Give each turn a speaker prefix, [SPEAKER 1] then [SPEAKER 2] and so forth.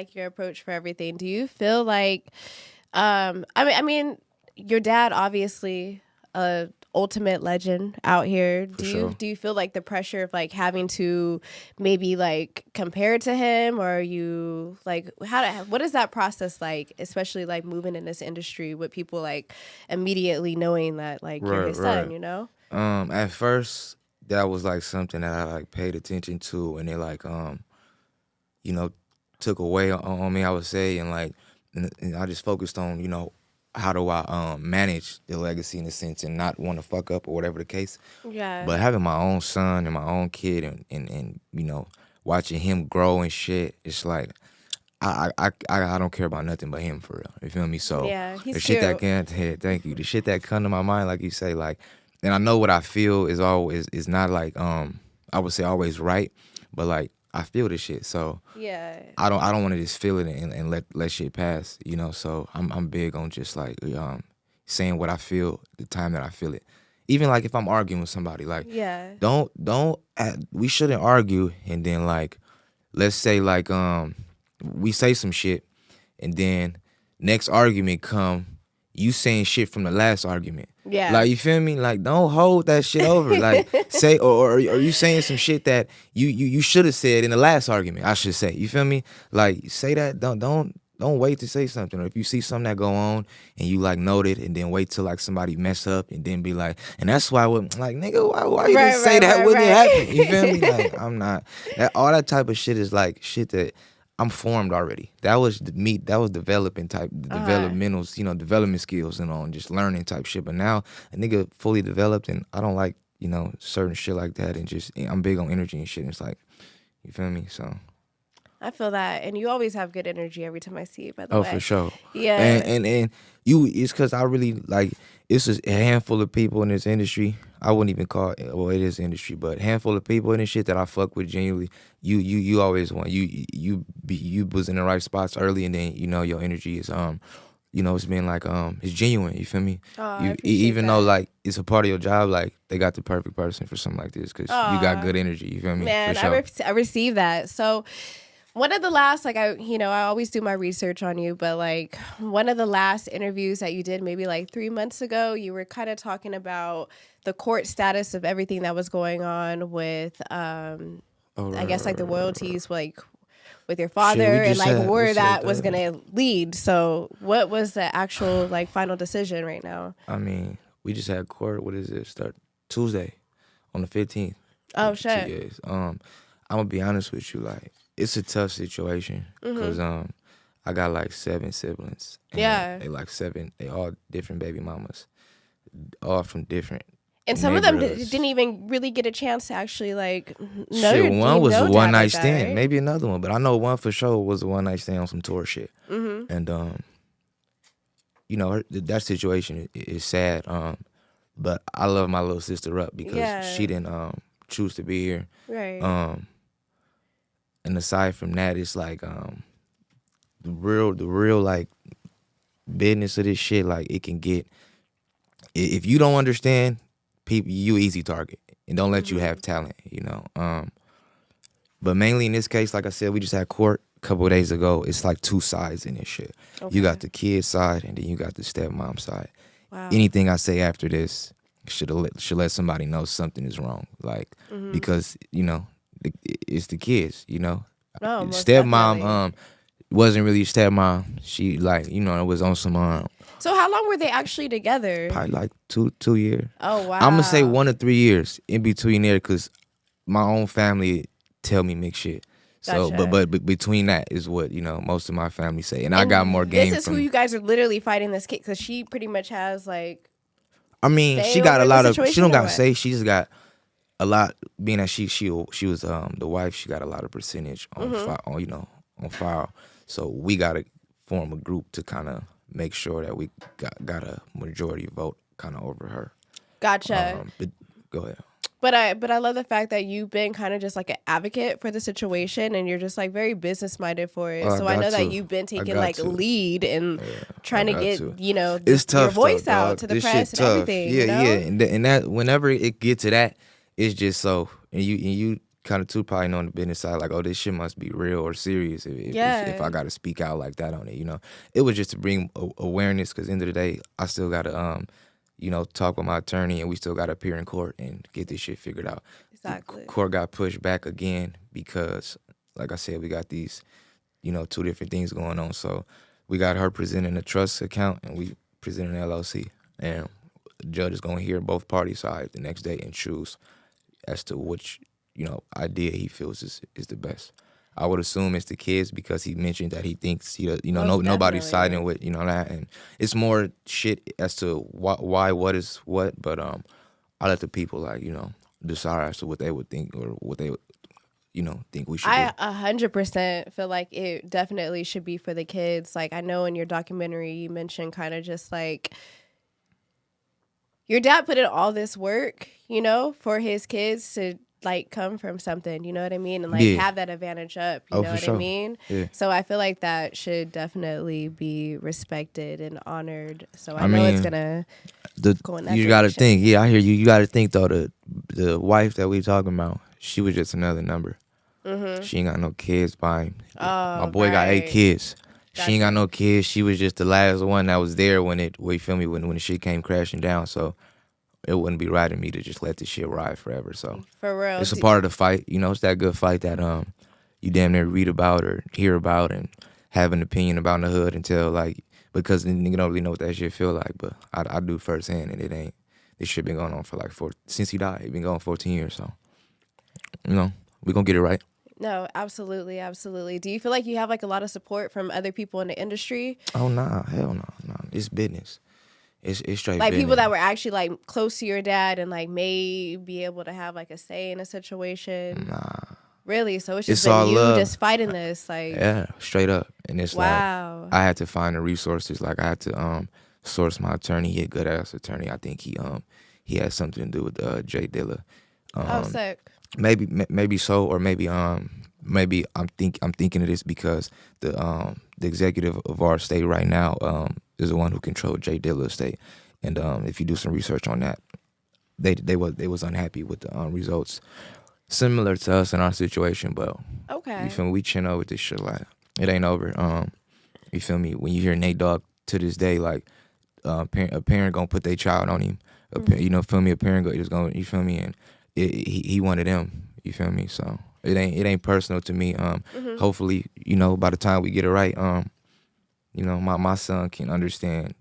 [SPEAKER 1] like your approach for everything. Do you feel like, I mean, your dad obviously a ultimate legend out here. Do you feel like the pressure of like having to maybe like compare to him, or are you like what is that process like, especially like moving in this industry with people like immediately knowing that like you're his son, you know?
[SPEAKER 2] At first that was like something that I like paid attention to, and it like you know, took away on me, I would say, and like and I just focused on, you know, how do I manage the legacy in a sense and not want to fuck up or whatever the case.
[SPEAKER 1] Yeah.
[SPEAKER 2] But having my own son and my own kid and you know, watching him grow and shit, it's like I don't care about nothing but him for real. You feel me? So
[SPEAKER 1] yeah, he's
[SPEAKER 2] the shit
[SPEAKER 1] cute.
[SPEAKER 2] that can thank you. The shit that come to my mind, like you say, like, and I know what I feel is always is not like I would say always right, but like I feel this shit. So
[SPEAKER 1] yeah,
[SPEAKER 2] I don't want to just feel it and let shit pass, you know. So I'm big on just like saying what I feel the time that I feel it. Even like if I'm arguing with somebody, like
[SPEAKER 1] yeah,
[SPEAKER 2] we shouldn't argue and then like let's say like we say some shit and then next argument come you saying shit from the last argument.
[SPEAKER 1] yeah.
[SPEAKER 2] Like, you feel me? Like, don't hold that shit over. Like, say, or are you saying some shit that you should have said in the last argument, I should say. You feel me? Like, say that. Don't wait to say something. Or if you see something that go on and you, like, note it and then wait till, like, somebody mess up and then be like, and that's why, like, nigga, why you didn't say that when it happened? You feel me? Like, I'm not. All that type of shit is, like, shit that I'm formed already. That was developing type, developmentals, you know, development skills and all, and just learning type shit. But now a nigga fully developed, and I don't like, you know, certain shit like that. And just I'm big on energy and shit. And it's like, you feel me? So
[SPEAKER 1] I feel that, and you always have good energy every time I see you. By the way,
[SPEAKER 2] for sure.
[SPEAKER 1] Yeah,
[SPEAKER 2] and you, it's because I really like. It's just a handful of people in this industry. I wouldn't even call it, well, it is industry, but a handful of people in this shit that I fuck with genuinely. You always want you was in the right spots early, and then you know your energy is you know, it's been like it's genuine. You feel me?
[SPEAKER 1] Oh,
[SPEAKER 2] even though like it's a part of your job, like they got the perfect person for something like this because you got good energy. You feel me?
[SPEAKER 1] Man,
[SPEAKER 2] for sure.
[SPEAKER 1] I receive that. So one of the last, like, I always do my research on you, but like one of the last interviews that you did maybe like 3 months ago, you were kind of talking about the court status of everything that was going on with, I guess like the royalties, like with your father, and like where that was going to lead. So what was the actual like final decision right now?
[SPEAKER 2] I mean, we just had court. What is it? Start Tuesday on the 15th.
[SPEAKER 1] Oh, shit.
[SPEAKER 2] I'm going to be honest with you, like, it's a tough situation because I got like 7 siblings. And
[SPEAKER 1] Yeah.
[SPEAKER 2] They like 7. They all different baby mamas, all from different.
[SPEAKER 1] And some of them didn't even really get a chance to actually like know.
[SPEAKER 2] Shit, one was a one night stand,
[SPEAKER 1] right?
[SPEAKER 2] maybe another one, but I know one for sure was a one night stand on some tour shit. And you know that situation is sad. But I love my little sister up because she didn't choose to be here.
[SPEAKER 1] Right.
[SPEAKER 2] And aside from that, it's like the real like business of this shit. Like it can get, if you don't understand people, you easy target, and don't let you have talent. You know. But mainly in this case, like I said, we just had court a couple of days ago. It's like 2 sides in this shit. Okay. You got the kid side, and then you got the stepmom side.
[SPEAKER 1] Wow.
[SPEAKER 2] Anything I say after this should let somebody know something is wrong. Like because you know. It's the kids, you know.
[SPEAKER 1] No,
[SPEAKER 2] stepmom wasn't really stepmom. She like, you know, it was on some
[SPEAKER 1] So how long were they actually together?
[SPEAKER 2] Probably like 2 years.
[SPEAKER 1] Oh wow.
[SPEAKER 2] I'm gonna say 1 to 3 years in between there because my own family tell me mixed shit. So
[SPEAKER 1] Gotcha.
[SPEAKER 2] but between that is what, you know, most of my family say, and I got more game.
[SPEAKER 1] This is who you guys are literally fighting this kid because she pretty much has like.
[SPEAKER 2] I mean, she got a lot of. She don't gotta say. She just got a lot, being that she was the wife, she got a lot of percentage on on file. So we gotta form a group to kind of make sure that we got a majority vote kind of over her.
[SPEAKER 1] Gotcha.
[SPEAKER 2] But go ahead.
[SPEAKER 1] But I love the fact that you've been kind of just like an advocate for the situation, and you're just like very business minded for it. So I know that you've been taking like lead and trying to get
[SPEAKER 2] it's tough,
[SPEAKER 1] your voice
[SPEAKER 2] though,
[SPEAKER 1] out to the press and everything.
[SPEAKER 2] Yeah, yeah, and that whenever it get to that, it's just so and you kind of too probably know on the business side, like, oh, this shit must be real or serious if I got to speak out like that on it, you know. It was just to bring awareness, because at the end of the day, I still got to, talk with my attorney, and we still got to appear in court and get this shit figured out.
[SPEAKER 1] Exactly.
[SPEAKER 2] Court got pushed back again because, like I said, we got these, two different things going on. So we got her presenting a trust account, and we presenting an LLC. And the judge is going to hear both parties' side the next day and choose as to which, idea he feels is the best. I would assume it's the kids, because he mentioned that he thinks nobody's siding with that, and it's more shit as to why what is what. But I let the people decide as to what they would think, or what they would think we should do.
[SPEAKER 1] I 100% feel like it definitely should be for the kids. Like, I know in your documentary you mentioned kind of just like your dad put in all this work, for his kids to like come from something, you know what I mean? And like have that advantage up, you know what I mean?
[SPEAKER 2] Yeah.
[SPEAKER 1] So I feel like that should definitely be respected and honored. So I know it's gonna go in that
[SPEAKER 2] you
[SPEAKER 1] direction.
[SPEAKER 2] gotta think, I hear you. You gotta think though, the wife that we talking about, she was just another number. Mm-hmm. She ain't got no kids by him. My boy got 8 kids. She ain't got no kids. She was just the last one that was there when you feel me, when the shit came crashing down. So it wouldn't be right of me to just let this shit ride forever. So
[SPEAKER 1] for real,
[SPEAKER 2] it's a part of the fight. It's that good fight that you damn near read about or hear about and have an opinion about in the hood until because the nigga don't really know what that shit feel like. But I do firsthand, and it ain't. This shit been going on for since he died. It been going 14 years. So we gonna get it right.
[SPEAKER 1] No, absolutely, absolutely. Do you feel like you have like a lot of support from other people in the industry?
[SPEAKER 2] Oh nah, hell no. It's business. It's straight
[SPEAKER 1] like
[SPEAKER 2] business.
[SPEAKER 1] People that were actually like close to your dad and like may be able to have like a say in a situation.
[SPEAKER 2] Nah.
[SPEAKER 1] Really? So it's just
[SPEAKER 2] been all
[SPEAKER 1] you
[SPEAKER 2] love.
[SPEAKER 1] just fighting this, like
[SPEAKER 2] yeah, straight up. And it's
[SPEAKER 1] wow.
[SPEAKER 2] I had to find the resources. Like I had to source my attorney. He a good ass attorney. I think he had something to do with Jay Dilla.
[SPEAKER 1] Sick.
[SPEAKER 2] Maybe so, or maybe maybe I'm thinking of this because the executive of our state right now is the one who controlled Jay Dilla's estate, and if you do some research on that, they was unhappy with the results, similar to us in our situation. But
[SPEAKER 1] okay,
[SPEAKER 2] you feel me? We chin over this shit, like it ain't over. You feel me? When you hear Nate Dogg to this day, like a parent gonna put their child on him, feel me? A parent just gonna, you feel me? And he wanted them, you feel me? So it ain't personal to me. Hopefully, by the time we get it right, my son can understand